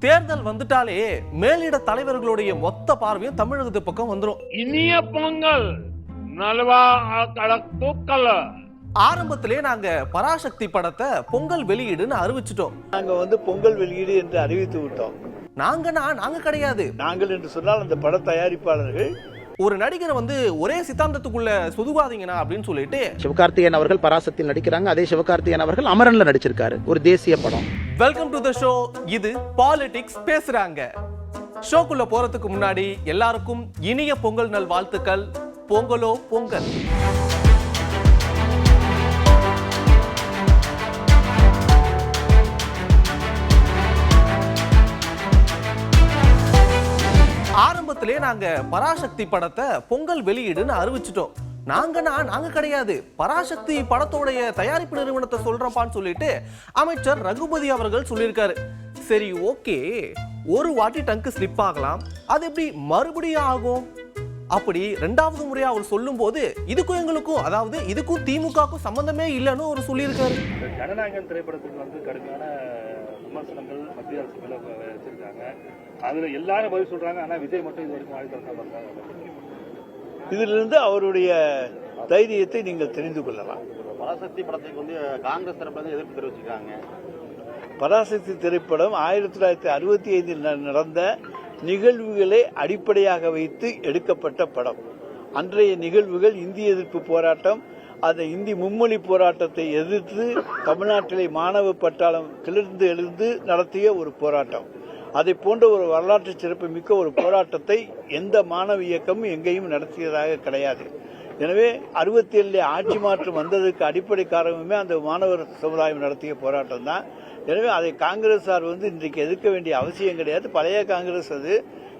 தேர்தல் வந்துட்டாலே மேலிட தலைவர்களுடைய மொத்த பார்வையும் தமிழகத்து பக்கம் வந்துரும். இனிய பொங்கல் நல்வா தூக்கல. ஆரம்பத்திலே நாங்க பராசக்தி படத்தை பொங்கல் வெளியீடுன்னு அறிவிச்சிட்டோம். நாங்க பொங்கல் வெளியீடு என்று அறிவித்து விட்டோம். நாங்க கிடையாது. நாங்கள் என்று சொன்னால் அந்த பட தயாரிப்பாளர்கள். ஒரு நடிகரை ஒரே சித்தாந்தத்துக்குள்ள சொதுகாதீங்கனா அப்படின்னு சொல்லிட்டு சிவகார்த்திகேயன் அவர்கள் பராசக்தியில் நடிக்கிறாங்க. அதே சிவகார்த்திகேயன் அவர்கள் அமரன்ல நடிச்சிருக்காரு, ஒரு தேசிய படம். Welcome to the show. இது பாலிடிக்ஸ் பேசுறாங்க. ஷோக்குள்ள போறதுக்கு முன்னாடி எல்லாருக்கும் இனிய பொங்கல் நல் வாழ்த்துக்கள். பொங்கலோ பொங்கல். ஆரம்பத்திலே நாங்க பராசக்தி படத்தை பொங்கல் வெளியீடுன்னு அறிவிச்சிட்டோம். நாங்க கிடையாது, பராசக்தி படத்தோடைய தயாரிப்பு நிறுவனத்தை சொல்றப்பான்னு சொல்லிட்டு அமைச்சர் ரகுபதி அவர்கள் சொல்லியிருக்காரு. சரி, ஓகே, ஒரு வாட்டி டங்கு ஸ்லிப் ஆகலாம், அது எப்படி மறுபடியும் ஆகும்? அப்படி ரெண்டாவது முறையா அவர் சொல்லும் போது இதுக்கும் எங்களுக்கும், அதாவது இதுக்கும் திமுகவுக்கும் சம்பந்தமே இல்லைன்னு அவர் சொல்லியிருக்காரு. ஜனநாயகன் திரைப்படத்துக்கு கடுமையான விமர்சனங்கள் மத்திய அரசு மேல வச்சிருக்காங்க. அதுல எல்லாரும் பதில் சொல்றாங்க. ஆனா விஜய் மட்டும் இது வரைக்கும் வாய் திறக்காம இருக்காங்க. இதிலிருந்து அவருடைய தைரியத்தை நீங்கள் தெரிந்து கொள்ளலாம். பராசக்தி படத்துக்கு காங்கிரஸ் தரப்புல எதிர்ப்பு தெரிவிச்சிருக்காங்க. பராசக்தி திரைப்படம் 1965 நடந்த நிகழ்வுகளை அடிப்படையாக வைத்து எடுக்கப்பட்ட படம். அன்றைய நிகழ்வுகள் இந்திய எதிர்ப்பு போராட்டம், அந்த இந்தி மும்மொழி போராட்டத்தை எதிர்த்து தமிழ்நாட்டிலே மாணவ பட்டாளம் கிளர்ந்து எழுந்து நடத்திய ஒரு போராட்டம். அதை போன்ற ஒரு வரலாற்று சிறப்பு மிக்க ஒரு போராட்டத்தை எந்த மாணவ இயக்கமும் எங்கேயும் நடத்தியதாக கிடையாது. எனவே 67 ஆட்சி மாற்றம் வந்ததற்கு அடிப்படை காரணமே அந்த மாணவர் சமுதாயம் நடத்திய போராட்டம் தான். எனவே அதை காங்கிரஸார் இன்றைக்கு எதிர்க்க வேண்டிய அவசியம் கிடையாது. பழைய காங்கிரஸ் அது.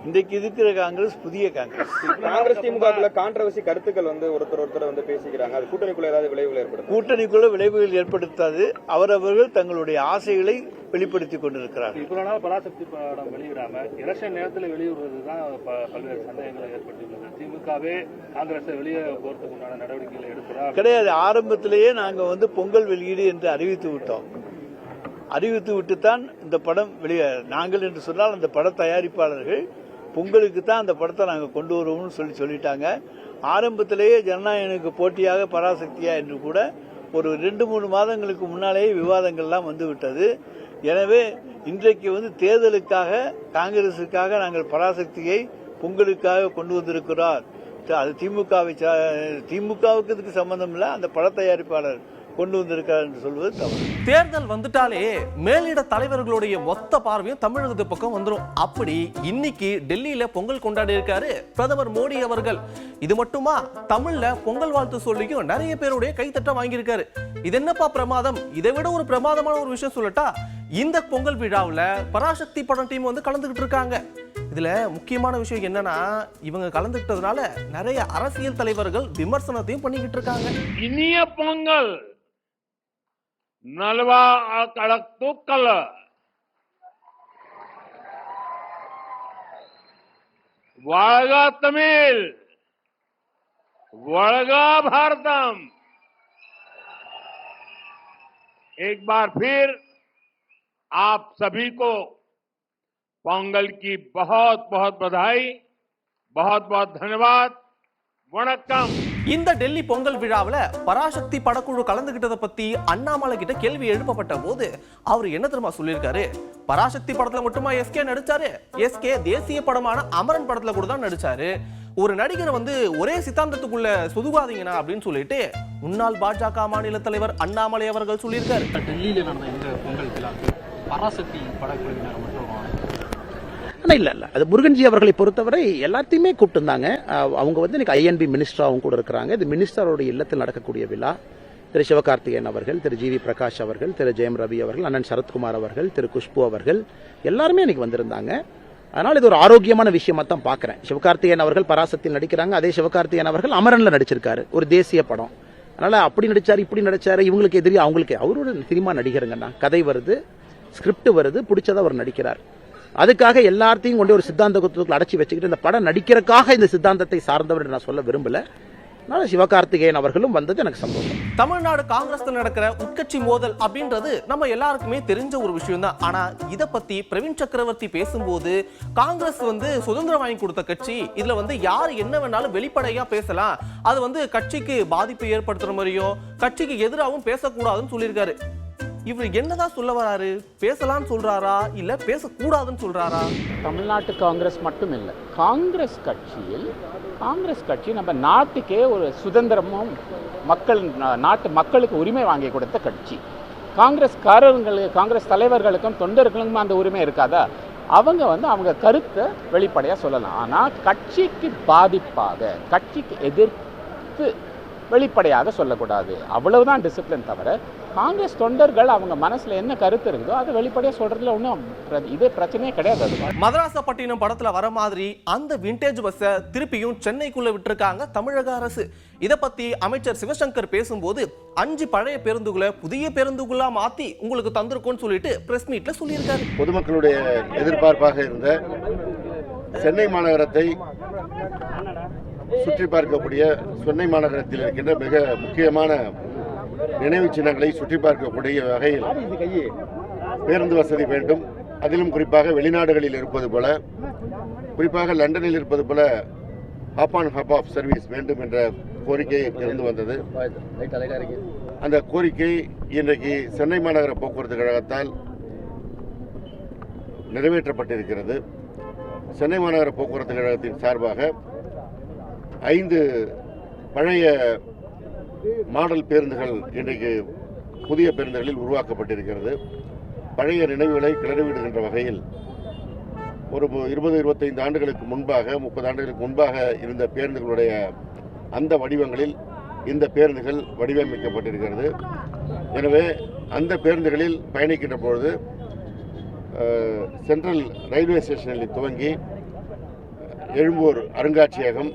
இன்றைக்கு இருக்கிற காங்கிரஸ் புதிய காங்கிரஸ். காங்கிரஸ் திமுக கான்ட்ரவர்சி கருத்துக்கள் ஒருத்தர் பேசிக்கிறாங்க. அது கூட்டணிக்குள்ள ஏதாவது விளைவுகள் ஏற்படுத்தும்? கூட்டணிக்குள்ள விளைவுகள் ஏற்படுத்தாது. அவரவர்கள் தங்களுடைய ஆசைகளை வெளிப்படுத்திக் கொண்டிருக்கிறார்கள். இவ்வளவு நாள் பராசக்தி படம் வெளியிடாம எலெக்ஷன் நேரத்தில் வெளியிடுவதுதான் பல்வேறு சந்தேகங்களை ஏற்படுத்தியுள்ளது. திமுகவே காங்கிரஸை வெளியே போறதுக்கு உண்டான நடவடிக்கைகளை எடுக்கிறா கிடையாது. ஆரம்பத்திலேயே நாங்க பொங்கல் வெளியீடு என்று அறிவித்து விட்டோம். அறிவித்து விட்டுத்தான் இந்த படம் வெளியே. நாங்கள் என்று சொன்னால் அந்த பட தயாரிப்பாளர்கள் பொங்கலுக்கு தான் அந்த படத்தை நாங்கள் கொண்டு வருவோம்னு சொல்லிட்டாங்க. ஆரம்பத்திலேயே ஜனநாயகனுக்கு போட்டியாக பராசக்தியா என்று கூட ஒரு 2-3 மாதங்களுக்கு முன்னாலேயே விவாதங்கள்லாம் வந்துவிட்டது. எனவே இன்றைக்கு தேர்தலுக்காக காங்கிரசுக்காக நாங்கள் பராசக்தியை பொங்கலுக்காக கொண்டு வந்திருக்கிறார். அது திமுகவுக்கு இதுக்கு சம்பந்தம் இல்லை, அந்த பட தயாரிப்பாளர் கொண்டு வந்திருக்கார் என்று சொல்வது தவறு. தேர்தல் வந்துட்டாலே மேலிட தலைவர்களுடைய மொத்த பார்வையும் தமிழகத்து பக்கம் வந்துரும். அப்படி இன்னைக்கு டெல்லியில பொங்கல் கொண்டாடி இருக்காரு பிரதமர் மோடி அவர்கள். இது மட்டுமா, தமிழ்ல பொங்கல் வாழ்த்து சொல்லியும் நிறைய பேருடைய கைத்தட்ட வாங்கியிருக்காரு. இது என்னப்பா பிரமாதம்? இதை விட ஒரு பிரமாதமான ஒரு விஷயம் சொல்லட்டா, இந்த பொங்கல் விழாவில் பராசக்தி படம் டீம் கலந்துகிட்டு இருக்காங்க. இதுல முக்கியமான விஷயம் என்னன்னா, இவங்க கலந்துகிட்டதுனால நிறைய அரசியல் தலைவர்கள் விமர்சனத்தையும் பண்ணிக்கிட்டு இருக்காங்க. இனிய பொங்கல் நல்வா தூக்கல. வாழ்க தமிழ், வாழ்க भारतम। एक बार फिर आप सभी को पोंगल की बहुत बहुत बधाई, बहुत बहुत धन्यवाद। வணக்கம். இந்த டெல்லி பொங்கல் விழாவில் பராசக்தி படக்குழு கலந்துகிட்டதை பத்தி அண்ணாமலை கிட்ட கேள்வி எழுப்பப்பட்ட போது அவர் என்ன தெரியுமா சொல்லியிருக்காரு? பராசக்தி படத்துல மட்டுமா எஸ்கே நடிச்சாரு? எஸ்கே தேசிய படமான அமரன் படத்துல கூட தான் நடிச்சாரு. ஒரு நடிகர் ஒரே சித்தாந்தத்துக்குள்ள சொதுகாதீங்கனா அப்படின்னு சொல்லிட்டு முன்னாள் பாஜக மாநில தலைவர் அண்ணாமலை அவர்கள் சொல்லியிருக்காரு. டெல்லியில நடந்த இந்த பொங்கல் விழாக்கு பராசக்தி படக்குழுவினர் மட்டும் இல்ல அது முருகன்ஜி அவர்களை பொறுத்தவரை எல்லாத்தையுமே கூப்பிட்டுருந்தாங்க. அவங்க இன்னைக்கு INB மினிஸ்டராகவும் கூட இருக்கிறாங்க. இது மினிஸ்டருடைய இல்லத்தில் நடக்கக்கூடிய விழா. திரு சிவகார்த்திகேயன் அவர்கள், திரு GV பிரகாஷ் அவர்கள், திரு ஜெயம் ரவி அவர்கள், அண்ணன் சரத்குமார் அவர்கள், திரு குஷ்பு அவர்கள் எல்லாருமே இன்னைக்கு வந்திருந்தாங்க. அதனால இது ஒரு ஆரோக்கியமான விஷயமா தான் பாக்குறேன். சிவகார்த்திகேயன் அவர்கள் பராசக்தியில் நடிக்கிறாங்க. அதே சிவகார்த்திகேயன் அவர்கள் அமரன்ல நடிச்சிருக்காரு, ஒரு தேசிய படம். அதனால அப்படி நடிச்சாரு, இப்படி நடிச்சாரு, இவங்களுக்கு எதிரி அவங்களுக்கு. அவரோட சினிமா நடிகருங்கண்ணா. கதை வருது, ஸ்கிரிப்ட் வருது, பிடிச்சதா அவர் நடிக்கிறார். அதுக்காக எல்லாத்தையும் கொண்டு ஒரு சித்தாந்தத்துக்குள்ள அடைச்சி வச்சுக்கிட்டு இந்த படம் நடிக்கிறதுக்காக இந்த சித்தாந்தத்தை சார்ந்தவர் நான் சொல்ல விரும்பல. அதனால சிவகார்த்திகேயன் அவர்களும் வந்தது எனக்கு சந்தோஷம். தமிழ்நாடு காங்கிரஸ்ல நடக்கிற உட்கட்சி மோதல் அப்படின்றது நம்ம எல்லாருக்குமே தெரிஞ்ச ஒரு விஷயம் தான். ஆனா இத பத்தி பிரவீன் சக்கரவர்த்தி பேசும்போது காங்கிரஸ் சுதந்திரம் வாங்கி கொடுத்த கட்சி, இதுல யார் என்ன வேணாலும் வெளிப்படையா பேசலாம், அது கட்சிக்கு பாதிப்பை ஏற்படுத்துற மாதிரியும் கட்சிக்கு எதிராகவும் பேசக்கூடாதுன்னு சொல்லியிருக்காரு. இவர் என்னதான் சொல்ல வராரு? பேசலாம்னு சொல்றாரா இல்ல பேசக்கூடாதுன்னு சொல்றாரா? தமிழ்நாட்டு காங்கிரஸ் மட்டும் இல்லை, காங்கிரஸ் கட்சி நம்ம நாட்டுக்கே ஒரு சுதந்திரமும் நாட்டு மக்களுக்கு உரிமை வாங்கி கொடுத்த கட்சி. காங்கிரஸ் தலைவர்களுக்கும் தொண்டர்களுக்கும் அந்த உரிமை இருக்காதா? அவங்க கருத்தை வெளிப்படையாக சொல்லலாம். ஆனால் கட்சிக்கு பாதிப்பாக, கட்சிக்கு எதிர்த்து வெளிப்படையாக சொல்லக்கூடாது. அவ்வளவுதான் டிசிப்ளின். தவிர காங்கிரஸ் தொண்டர்கள் அவங்க மனசுல என்ன கருத்து இருக்குதோ அதை வெளிப்படையாக சொல்றதுல ஒன்றும் இதே பிரச்சனையே கிடையாது. மதராசப்பட்டினம் படத்துல வர மாதிரி அந்த விண்டேஜ் பஸ்ஸை திருப்பியும் சென்னைக்குள்ள விட்டுருக்காங்க தமிழக அரசு. இதை பத்தி அமைச்சர் சிவசங்கர் பேசும்போது 5 பழைய பேருந்துகளை புதிய பேருந்துகளா மாத்தி உங்களுக்கு தந்திருக்கோம்னு சொல்லிட்டு பிரஸ் மீட்ல சொல்லியிருக்காரு. பொதுமக்களுடைய எதிர்பார்ப்பாக இருந்த சென்னை மாநகரத்தை சுற்றி பார்க்கக்கூடிய சென்னை மாநகரத்தில் இருக்கின்ற மிக முக்கியமான நினைவு சின்னங்களை சுற்றி பார்க்கக்கூடிய வகையில் பேருந்து வசதி வேண்டும். அதிலும் குறிப்பாக வெளிநாடுகளில் இருப்பது போல, குறிப்பாக லண்டனில் இருப்பது போல hop on hop off service வேண்டும் என்ற கோரிக்கை இருந்து வந்தது. அந்த கோரிக்கை இன்றைக்கு சென்னை மாநகர போக்குவரத்து கழகத்தால் நிறைவேற்றப்பட்டிருக்கிறது. சென்னை மாநகர போக்குவரத்து கழகத்தின் சார்பாக 5 பழைய மாடல் பேருந்துகள் இன்றைக்கு புதிய பேருந்துகளில் உருவாக்கப்பட்டிருக்கிறது. பழைய நினைவுகளை கிளறிவிடுகின்ற வகையில் ஒரு 20-25 ஆண்டுகளுக்கு முன்பாக, 30 ஆண்டுகளுக்கு முன்பாக இருந்த பேருந்துகளுடைய அந்த வடிவங்களில் இந்த பேருந்துகள் வடிவமைக்கப்பட்டிருக்கிறது. எனவே அந்த பேருந்துகளில் பயணிக்கின்ற பொழுது சென்ட்ரல் ரயில்வே ஸ்டேஷனில் துவங்கி எழும்பூர் அருங்காட்சியகம்,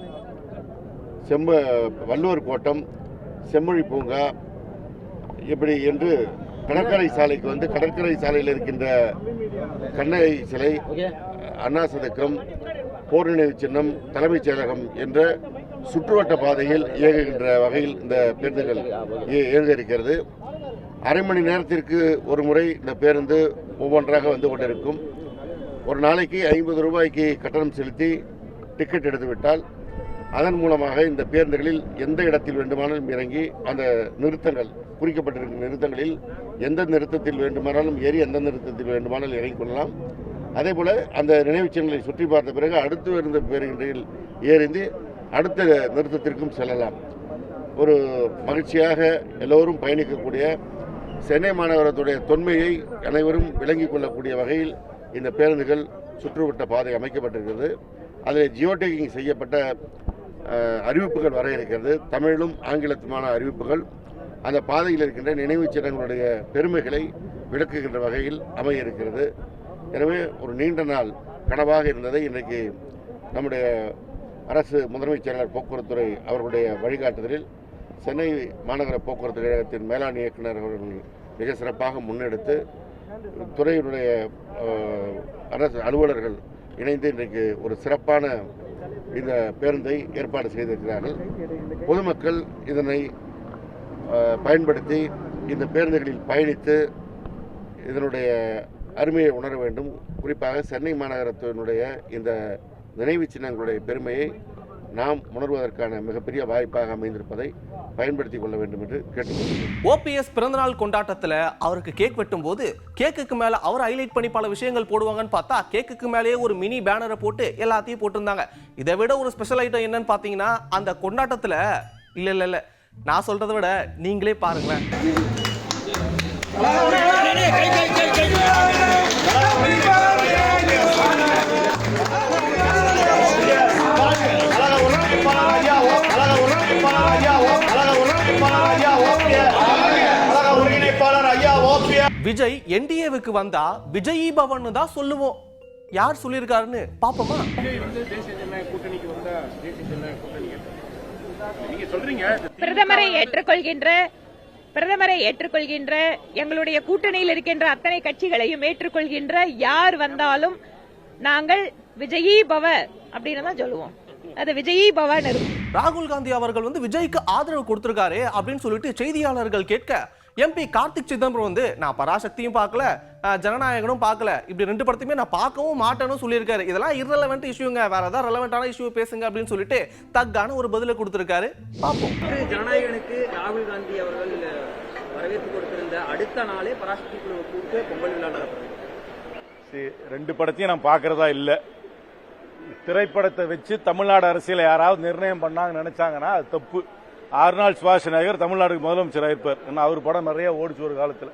வள்ளுவர் கோட்டம், செம்மொழி பூங்கா, இப்படி என்று கடற்கரை சாலைக்கு கடற்கரை சாலையில் இருக்கின்ற கண்ணகி சிலை, அண்ணா சதுக்கம், போர் நினைவு சின்னம், தலைமைச் செயலகம் என்ற சுற்றுவட்ட பாதையில் இயங்குகின்ற வகையில் இந்த பேருந்துகள் இயங்க இருக்கிறது. அரை மணி நேரத்திற்கு ஒரு முறை இந்த பேருந்து ஒவ்வொன்றாக வந்து கொண்டிருக்கும். ஒரு நாளைக்கு 50 ரூபாய்க்கு கட்டணம் செலுத்தி டிக்கெட் எடுத்துவிட்டால் அதன் மூலமாக இந்த பேருந்துகளில் எந்த இடத்தில் வேண்டுமானாலும் இறங்கி அந்த நிறுத்தங்கள், குறிக்கப்பட்டிருக்கும் நிறுத்தங்களில் எந்த நிறுத்தத்தில் வேண்டுமானாலும் ஏறி எந்த நிறுத்தத்தில் வேண்டுமானாலும் இறங்கிக் கொள்ளலாம். அதே போல அந்த நினைவுச்சின்னங்களை சுற்றி பார்த்த பிறகு அடுத்து இருந்த பேருந்தில் ஏறி அடுத்த நிறுத்தத்திற்கும் செல்லலாம். ஒரு மகிழ்ச்சியாக எல்லோரும் பயணிக்கக்கூடிய சென்னை மாநகரத்துடைய தொன்மையை அனைவரும் விளங்கிக் கொள்ளக்கூடிய வகையில் இந்த பேருந்துகள் சுற்றுவட்ட பாதை அமைக்கப்பட்டிருக்கிறது. அதில் ஜியோடேக்கிங் செய்யப்பட்ட அறிவிப்புகள் வர இருக்கிறது. தமிழிலும் ஆங்கிலத்துமான அறிவிப்புகள் அந்த பாதையில் இருக்கின்ற நினைவு சின்னங்களுடைய பெருமைகளை விளக்குகின்ற வகையில் அமைய இருக்கிறது. எனவே ஒரு நீண்ட நாள் கனவாக இருந்ததை இன்றைக்கு நம்முடைய அரசு முதன்மைச் செயலாளர் போக்குவரத்துறை அவர்களுடைய வழிகாட்டுதலில் சென்னை மாநகர போக்குவரத்து கழகத்தின் மேலாண் இயக்குநர் அவர்கள் மிக சிறப்பாக முன்னெடுத்து துறையினுடைய அரசு அலுவலர்கள் இணைந்து இன்றைக்கு ஒரு சிறப்பான இந்த பேருந்தை ஏற்பாடு செய்திருக்கிறார்கள். பொதுமக்கள் இதனை பயன்படுத்தி இந்த பேருந்துகளில் பயணித்து இதனுடைய அருமையை உணர வேண்டும். குறிப்பாக சென்னை மாநகரத்தினுடைய இந்த நினைவு சின்னங்களுடைய பெருமையை நாம் உணர்வதற்கான மிகப்பெரிய வாய்ப்பாக அமைந்திருப்பதை பயன்படுத்திக் கொள்ள வேண்டும் என்று கேட்டுக்கொள்கிறேன். ஓபிஎஸ் பிறந்தநாள் கொண்டாட்டத்தில் அவருக்கு கேக் வெட்டும் போது கேக்குக்கு மேல அவர் ஹைலைட் பண்ணி பல விஷயங்கள் போடுவாங்கன்னு பார்த்தா கேக்குக்கு மேலேயே ஒரு மினி பேனரை போட்டு எல்லாத்தையும் போட்டிருந்தாங்க. இதை விட ஒரு ஸ்பெஷல் ஐட்டம் என்னன்னு பார்த்தீங்கன்னா அந்த கொண்டாட்டத்தில் இல்ல நான் சொல்றதை விட நீங்களே பாருங்களேன். விஜய் என்டிஏவுக்கு வந்தா விஜயி பவன் தான் சொல்லுவோம். யார் சொல்லியிருக்காருன்னு பாப்போமா? பிரதமரை ஏற்றுக்கொள்கின்ற எங்களுடைய கூட்டணியில் இருக்கின்ற அத்தனை கட்சிகளையும் ஏற்றுக்கொள்கின்ற யார் வந்தாலும் நாங்கள் விஜயி பவ அப்படின்னு தான் சொல்லுவோம். அது விஜயி பவன் இருக்கும். ராகுல் காந்தி அவர்கள் வந்து விஜய்க்கு ஆதரவு கொடுத்திருக்காரு அப்படின்னு சொல்லிட்டு செய்தியாளர்கள் கேட்க எம்பி கார்த்திக் சிதம்பரம் வந்து நான் பராசக்தியும் பார்க்கல ஜனநாயகனும் பார்க்கல, இப்படி 2 படத்தையுமே நான் பார்க்கவும் மாட்டேன்னு சொல்லியிருக்காரு. இதெல்லாம் இரலவெண்ட் இஷ்யூங்க, வேற ஏதாவது ரெலவெண்டான இஷ்யூ பேசுங்க அப்படின்னு சொல்லிட்டு தக்கான ஒரு பதில கொடுத்திருக்காரு. பார்ப்போம். ஜனநாயகனுக்கு ராகுல் காந்தி அவர்கள் வரவேற்பு கொடுத்திருந்த அடுத்த நாளே பராசக்தி குழுவை கூப்பிட்டு பொங்கல் விழா நடத்துறாங்க. 2 படத்தையும் நான் பார்க்கறதா இல்லை. திரைப்படத்தை வச்சு தமிழ்நாடு அரசியலை யாராவது நிர்ணயம் பண்ணாங்க நினைச்சாங்கன்னா அது தப்பு. ஆர்னால்ட் ஷ்வார்ஸ்நெகர் தமிழ்நாடுக்கு முதலமைச்சராக இருப்பார். ஏன்னா அவர் படம் நிறைய ஓடிச்சு ஒரு காலத்தில்.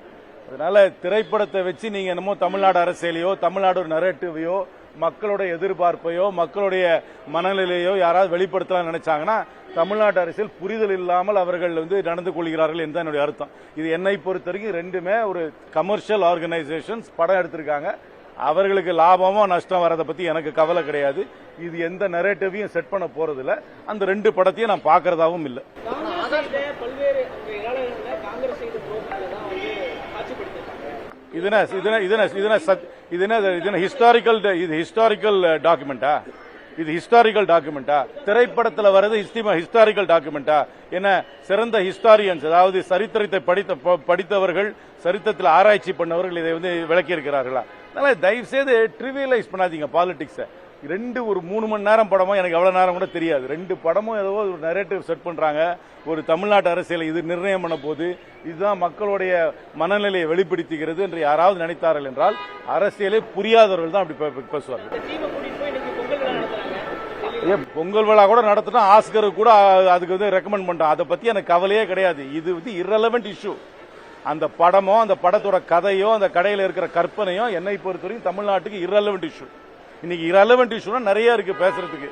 அதனால திரைப்படத்தை வச்சு நீங்க என்னமோ தமிழ்நாடு அரசியலையோ தமிழ்நாடு ஒரு நரேட்டிவையோ மக்களுடைய எதிர்பார்ப்பையோ மக்களுடைய மனநிலையோ யாராவது வெளிப்படுத்தலாம் நினைச்சாங்கன்னா தமிழ்நாட்டு அரசியல் புரிதல் இல்லாமல் அவர்கள் வந்து நடந்து கொள்கிறார்கள் என்று என்னுடைய அர்த்தம். இது என்னை பொறுத்த வரைக்கும் 2மே ஒரு கமர்ஷியல் ஆர்கனைசேஷன்ஸ் படம் எடுத்திருக்காங்க. அவர்களுக்கு லாபமோ நஷ்டம் வரதை பத்தி எனக்கு கவலை கிடையாது. இது எந்த நரேட்டிவையும் செட் பண்ண போறது இல்ல. அந்த 2 படத்தையும் நான் பார்க்கறதாவும் இல்லை. ஹிஸ்டாரிக்கல் டாக்குமெண்டா? இது ஹிஸ்டாரிக்கல் டாக்குமெண்டா? திரைப்படத்தில் வர்றது ஹிஸ்டாரிக்கல் டாக்குமெண்டா? என்ன சிறந்த ஹிஸ்டாரியன்ஸ், அதாவது சரித்திரத்தை படித்தவர்கள், சரித்திரத்தில் ஆராய்ச்சி பண்ணவர்கள் இதை வந்து விளக்கி இருக்கிறார்களா? அதனால தயவு செய்து ட்ரிவியலைஸ் பண்ணாதீங்க பாலிடிக்ஸை. 2 ஒரு 3 மணி நேரம் படமும் எனக்கு எவ்வளவு நேரம் கூட தெரியாது. 2 படமும் ஏதோ ஒரு நரேட்டிவ் செட் பண்றாங்க. ஒரு தமிழ்நாட்டு அரசியலை இது நிர்ணயம் பண்ண போது இதுதான் மக்களுடைய மனநிலையை வெளிப்படுத்துகிறது என்று யாராவது நினைத்தார்கள் என்றால் அரசியலை புரியாதவர்கள் தான் அப்படி பேசுவார்கள். பொங்கல் விழா கூட நடத்தினா ஆஸ்கர் கூட அதுக்கு வந்து ரெக்கமெண்ட் பண்றான். அதை பத்தி எனக்கு கவலையே கிடையாது. இது வந்து இரலவெண்ட் இஷ்யூ. அந்த படமோ அந்த படத்தோட கதையோ அந்த கடையில் இருக்கிற கற்பனையோ என்னை பொறுத்தவரைக்கும் தமிழ்நாட்டுக்கு இரலவெண்ட் இஷ்யூ. இன்னைக்கு இரலவெண்ட் இஷ்யூனா நிறைய இருக்கு பேசுறதுக்கு.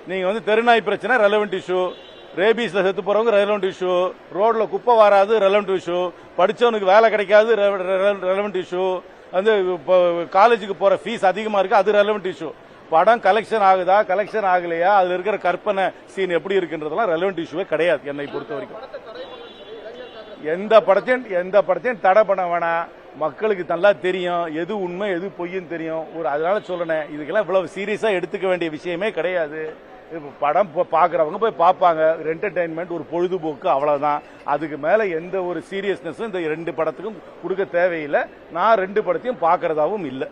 நீங்க வந்து தெருநாய் பிரச்சனை ரெலவெண்ட் இஷ்யூ, ரேபீஸ்ல செத்து போறவங்க ரெலவெண்ட் இஷ்யூ, ரோட்ல குப்பை வராது ரெலவெண்ட் இஷ்யூ, படிச்சவனுக்கு வேலை கிடைக்காது ரெலவெண்ட் இஷ்யூ, வந்து காலேஜுக்கு போற ஃபீஸ் அதிகமா இருக்கு அது ரெலவெண்ட் இஷ்யூ. படம் கலெக்ஷன் ஆகுதா கலெக்ஷன் ஆகலையா, அதுல இருக்கிற கற்பனை சீன் எப்படி இருக்குன்றதெல்லாம் ரெலவெண்ட் இஷ்யூவே கிடையாது என்னை பொறுத்த வரைக்கும். எந்த படத்தையும் தடை பண்ண வேணாம். மக்களுக்கு நல்லா தெரியும் எது உண்மை எது பொய்ன்னு தெரியும். அதனால சொல்றேன், இதுக்கெல்லாம் இவ்வளவு சீரியஸா எடுத்துக்க வேண்டிய விஷயமே கிடையாது. படம் பாக்குறவங்க போய் பார்ப்பாங்க, என்டர்டைன்மெண்ட், ஒரு பொழுதுபோக்கு, அவ்வளவுதான். அதுக்கு மேல எந்த ஒரு சீரியஸ்னஸும் இந்த 2 படத்துக்கும் கொடுக்க தேவையில்லை. நான் 2 படத்தையும் பார்க்கறதாவும் இல்லை.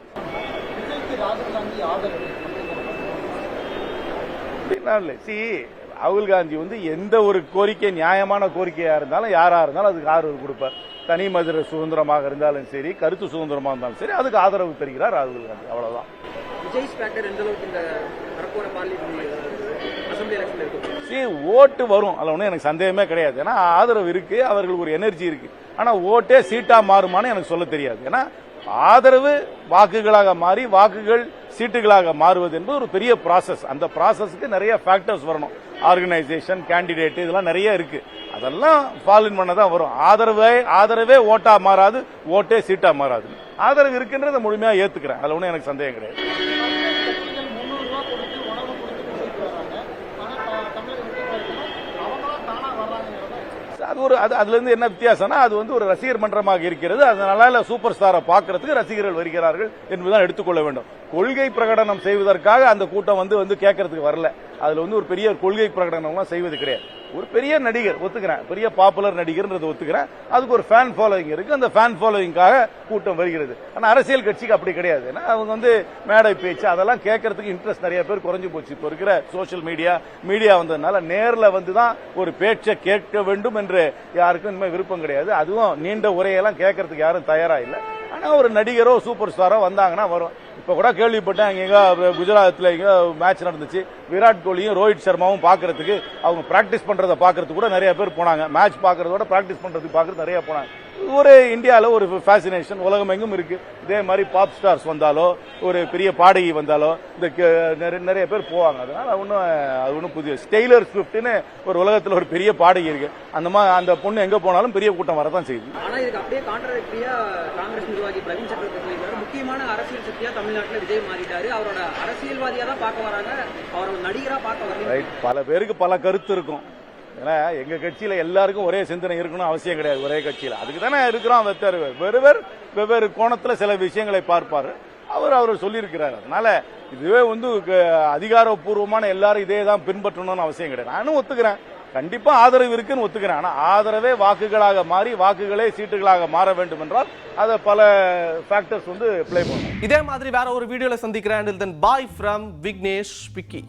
ராகுல் காந்தி வந்து எந்த ஒரு கோரிக்கை நியாயமான கோரிக்கையா இருந்தாலும் யாரா இருந்தாலும் அதுக்கு ஆதரவு கொடுப்பார். தனி மனித சுதந்திரமாக இருந்தாலும் சரி, கருத்து சுதந்திரமாக இருந்தாலும் சரி, அதுக்கு ஆதரவு தருகிறார் ராகுல் காந்தி. அவ்வளவுதான். ஓட்டு வரும், அதுல ஒன்றும் எனக்கு சந்தேகமே கிடையாது. ஏன்னா ஆதரவு இருக்கு, அவர்களுக்கு ஒரு எனர்ஜி இருக்கு. ஆனா ஓட்டே சீட்டா மாறுமான்னு எனக்கு சொல்ல தெரியாது. ஏன்னா ஆதரவு வாக்குகளாக மாறி வாக்குகள் சீட்டுகளாக மாறுவது என்பது ஒரு பெரிய ப்ராசஸ். அந்த ப்ராசஸ்க்கு நிறைய ஃபேக்டர்ஸ் வரணும். ஆர்கனைசேஷன், கேண்டிடேட், இதெல்லாம் நிறைய இருக்கு. அதெல்லாம் ஃபாலோ பண்ணதான் வரும். ஆதரவே ஓட்டா மாறாது, ஓட்டே சீட்டா மாறாது. ஆதரவு இருக்குன்றத முழுமையா ஏத்துக்கிறேன். அதுல ஒன்றும் எனக்கு சந்தேகம் கிடையாது. அதுல இருந்து என்ன வித்தியாசம்னா அது வந்து ஒரு ரசிகர் மன்றமாக இருக்கிறது. அதனால சூப்பர் ஸ்டாரை பார்க்கறதுக்கு ரசிகர்கள் வருகிறார்கள் என்பதுதான் எடுத்துக்கொள்ள வேண்டும். கொள்கை பிரகடனம் செய்வதற்காக அந்த கூட்டம் வந்து கேட்கறதுக்கு வரல. அதுல வந்து ஒரு பெரிய கொள்கை பிரகடனம் செய்வது கிடையாது. ஒரு பெரிய நடிகர் ஒத்துக்கிறேன், பெரிய பாப்புலர் நடிகர்ன்றது ஒத்துக்கிறேன். அதுக்கு ஒரு ஃபேன் ஃபாலோவிங் இருக்கு. அந்த ஃபேன் ஃபாலோவிங்காக கூட்டம் வருகிறது. ஆனா அரசியல் கட்சிக்கு அப்படி கிடையாது. ஏன்னா அவங்க வந்து மேடை பேச்சு அதெல்லாம் கேட்கறதுக்கு இன்ட்ரெஸ்ட் நிறைய பேர் குறைஞ்சு போச்சு. இப்போ இருக்கிற சோசியல் மீடியா வந்ததுனால நேர்ல வந்துதான் ஒரு பேச்சை கேட்க வேண்டும் என்று யாருக்கும் இனிமே விருப்பம் கிடையாது. அதுவும் நீண்ட உரையெல்லாம் கேட்கறதுக்கு யாரும் தயாரா இல்லை. ஆனா ஒரு நடிகரோ சூப்பர் ஸ்டாரோ வந்தாங்கன்னா வரும். இப்ப கூட கேள்விப்பட்டேன், எங்க குஜராத்ல எங்க மேட்ச் நடந்துச்சு, விராட் கோலியும் ரோஹித் சர்மாவும் பாக்குறதுக்கு, அவங்க பிராக்டிஸ் பண்றதை பாக்குறதுக்கு கூட நிறைய பேர் போனாங்க. மேட்ச் பாக்குறதோட பிராக்டிஸ் பண்றதுக்கு பாக்குறது நிறைய போனாங்க. ஒரு இந்தியாவில் ஒரு ஃபேசினேஷன் உலகம் எங்கும் இருக்கு. இதே மாதிரி பாப் ஸ்டார்ஸ் வந்தாலோ ஒரு பெரிய பாடகி வந்தாலோ இந்த நிறைய பேர் போவாங்க. அதனால அது ஒன்றும் புதிய டெய்லர் ஸ்விஃப்ட்னு ஒரு உலகத்தில் ஒரு பெரிய பாடகி இருக்கு. அந்த பொண்ணு எங்க போனாலும் பெரிய கூட்டம் வரதான் செய்யுது. ஆனா இதுக்கு அப்படியே கான்ட்ராடிக்டரியா காங்கிரஸ் நிர்வாகி பிரவீன் சக்கரவர்த்தி முக்கியமான அரசியல் சக்தியா தமிழ்நாட்டில் விஜய் மாறிட்டாரு. அவரோட அரசியல்வாதியா தான் பார்க்க வராங்க, அவரோட நடிகரா பார்க்க வராங்க. பல பேருக்கு பல கருத்து இருக்கும். ஏன்னா எங்க கட்சியில எல்லாருக்கும் ஒரே சிந்தனை இருக்கணும் அவசியம் கிடையாது. ஒரே கட்சியில அதுக்கு தானே இருக்கிறோம். வெவ்வேறு கோணத்துல சில விஷயங்களை பார்ப்பாரு. அவர் சொல்லியிருக்கிறார். அதனால இதுவே வந்து அதிகாரப்பூர்வமான எல்லாரும் இதே தான் பின்பற்றணும்னு அவசியம் கிடையாது. நானும் ஒத்துக்கிறேன், கண்டிப்பா ஆதரவு இருக்குன்னு ஒத்துக்கிறேன். ஆனா ஆதரவே வாக்குகளாக மாறி வாக்குகளே சீட்டுகளாக மாற வேண்டும் என்றால் அதை பல ஃபேக்டர்ஸ் வந்து ப்ளே பண்ணும். இதே மாதிரி வேற ஒரு வீடியோல சந்திக்கிறேன். Bye from Vignesh Picky.